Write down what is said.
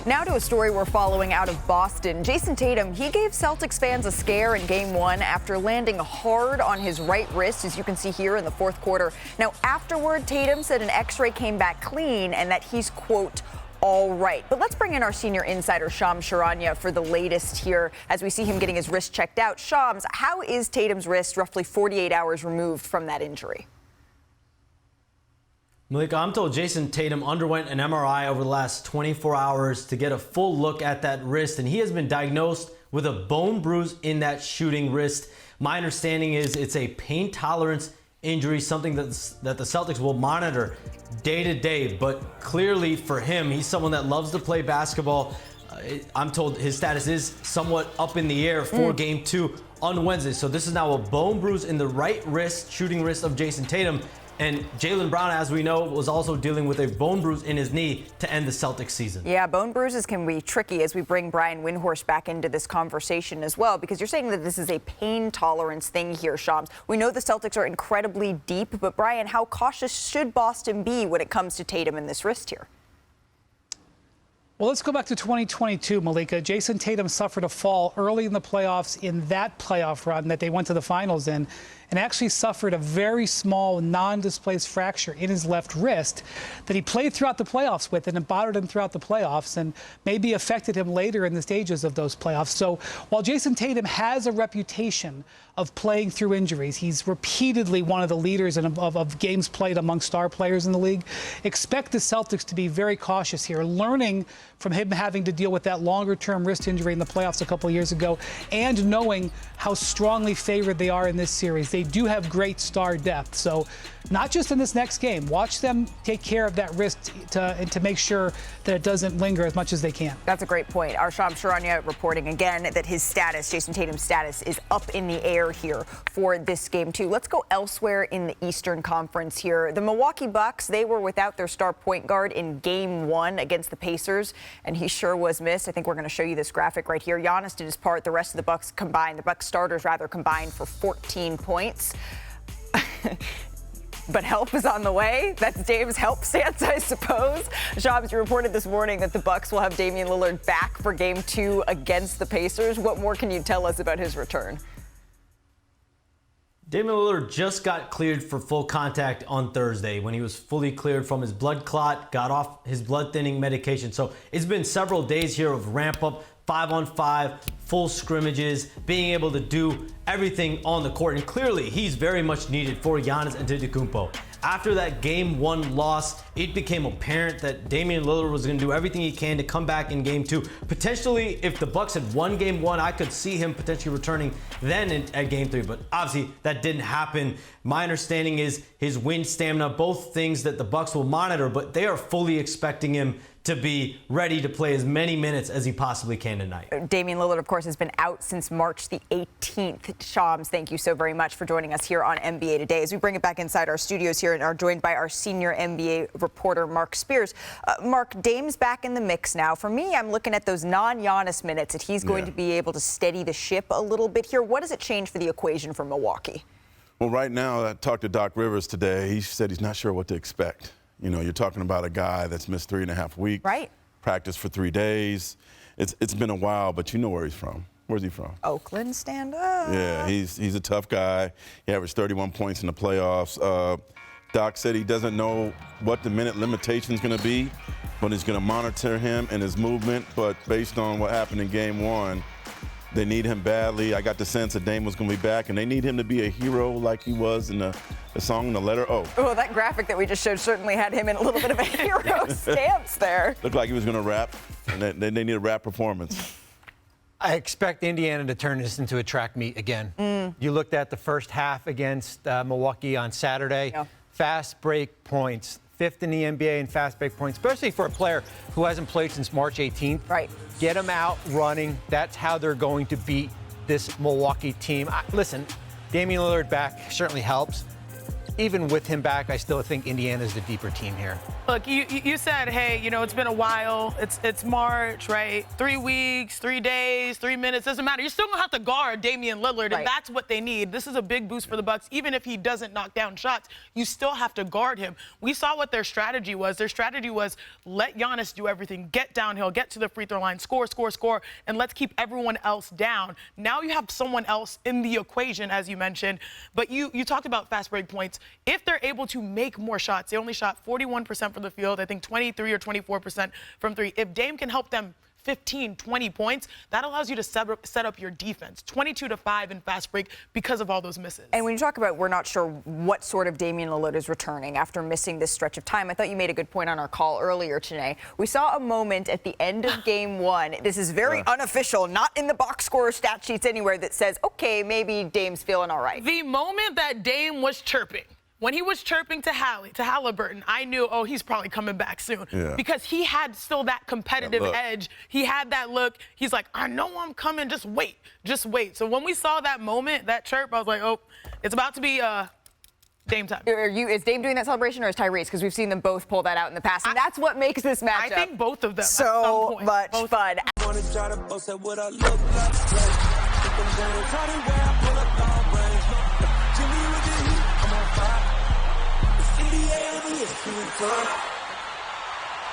Now to a story we're following out of Boston. Jayson Tatum, he gave Celtics fans a scare in Game 1 after landing hard on his right wrist, as you can see here in the fourth quarter. Now, afterward, Tatum said an X-ray came back clean and that he's, quote, all right. But let's bring in our senior insider, Charania, for the latest here as we see him getting his wrist checked out. Shams, how is Tatum's wrist roughly 48 hours removed from that injury? Malika, I'm told Jayson Tatum underwent an MRI over the last 24 hours to get a full look at that wrist, and he has been diagnosed with a bone bruise in that shooting wrist. My understanding is it's a pain tolerance injury, something that the Celtics will monitor day to day. But clearly for him, he's someone that loves to play basketball. I'm told his status is somewhat up in the air for Game 2 on Wednesday. So this is now a bone bruise in the right wrist, shooting wrist of Jayson Tatum. And Jaylen Brown, as we know, was also dealing with a bone bruise in his knee to end the Celtics season. Yeah, bone bruises can be tricky as we bring Brian Windhorst back into this conversation as well, because you're saying that this is a pain tolerance thing here, Shams. We know the Celtics are incredibly deep, but Brian, how cautious should Boston be when it comes to Tatum and this wrist here? Well, let's go back to 2022, Malika. Jayson Tatum suffered a fall early in the playoffs in that playoff run that they went to the finals in, and actually suffered a very small non-displaced fracture in his left wrist that he played throughout the playoffs with, and it bothered him throughout the playoffs and maybe affected him later in the stages of those playoffs. So while Jayson Tatum has a reputation of playing through injuries, he's repeatedly one of the leaders of games played among star players in the league. Expect the Celtics to be very cautious here, learning from him having to deal with that longer-term wrist injury in the playoffs a couple of years ago, and knowing how strongly favored they are in this series. They do have great star depth. So not just in this next game, watch them take care of that wrist to make sure that it doesn't linger as much as they can. That's a great point. Our Charania reporting again that his status, Jayson Tatum's status, is up in the air here for this game too. Let's go elsewhere in the Eastern Conference here. The Milwaukee Bucks, they were without their star point guard in Game 1 against the Pacers, and he sure was missed. I think we're going to show you this graphic right here. Giannis did his part. The rest of the Bucks starters combined for 14 points. But help is on the way. That's Dave's help stance, I suppose. Shams, you reported this morning that the Bucks will have Damian Lillard back for Game 2 against the Pacers. What more can you tell us about his return? Damian Lillard just got cleared for full contact on Thursday when he was fully cleared from his blood clot, got off his blood thinning medication. So it's been several days here of ramp up, 5-on-5, full scrimmages, being able to do everything on the court. And clearly, he's very much needed for Giannis Antetokounmpo. After that Game 1 loss, it became apparent that Damian Lillard was going to do everything he can to come back in Game 2. Potentially, if the Bucks had won Game 1, I could see him potentially returning then at Game 3. But obviously, that didn't happen. My understanding is his wind stamina, both things that the Bucks will monitor, but they are fully expecting him to be ready to play as many minutes as he possibly can tonight. Damian Lillard, of course, has been out since March the 18th. Shams, thank you so very much for joining us here on NBA Today. As we bring it back inside our studios here and are joined by our senior NBA reporter, Mark Spears. Mark, Dame's back in the mix now. For me, I'm looking at those non-Giannis minutes that he's going to be able to steady the ship a little bit here. What does it change for the equation for Milwaukee? Well, right now, I talked to Doc Rivers today. He said he's not sure what to expect. You know, you're talking about a guy that's missed 3.5 weeks. Right. Practiced for 3 days. It's been a while, but you know where he's from. Where's he from? Oakland, stand up. Yeah, he's a tough guy. He averaged 31 points in the playoffs. Doc said he doesn't know what the minute limitation is going to be, but he's going to monitor him and his movement. But based on what happened in Game 1, they need him badly. I got the sense that Dame was going to be back, and they need him to be a hero like he was in the song, The Letter O. Oh, that graphic that we just showed certainly had him in a little bit of a hero stance there. Looked like he was going to rap, and they need a rap performance. I expect Indiana to turn this into a track meet again. You looked at the first half against Milwaukee on Saturday. Yeah. Fast break points. 5th in the NBA in fast break points, especially for a player who hasn't played since March 18th. Right. Get them out running. That's how they're going to beat this Milwaukee team. Listen, Damian Lillard back certainly helps. even with him back, I still think Indiana's the deeper team here. Look, you said, hey, you know, it's been a while. It's March, right? 3 weeks, 3 days, 3 minutes, doesn't matter. You're still going to have to guard Damian Lillard, and that's what they need. This is a big boost for the Bucks. Even if he doesn't knock down shots, you still have to guard him. We saw what their strategy was. Their strategy was let Giannis do everything, get downhill, get to the free throw line, score, and let's keep everyone else down. Now you have someone else in the equation, as you mentioned. But you talked about fast break points. If they're able to make more shots, they only shot 41% from the field, I think 23 or 24% from three. If Dame can help them 15, 20 points, that allows you to set up your defense. 22-5 in fast break because of all those misses. And when you talk about we're not sure what sort of Damian Lillard is returning after missing this stretch of time, I thought you made a good point on our call earlier today. We saw a moment at the end of game one. This is very unofficial, not in the box score stat sheets anywhere, that says, okay, maybe Dame's feeling all right. The moment that Dame was chirping, when he was chirping to Halliburton, I knew, oh, he's probably coming back soon. Because he had still that competitive edge. He had that look. He's like, I know I'm coming. Just wait. Just wait. So when we saw that moment, that chirp, I was like, oh, it's about to be Dame time. Is Dame doing that celebration, or is Tyrese? Because we've seen them both pull that out in the past, and that's what makes this matchup I think both of them. So much fun. NBA,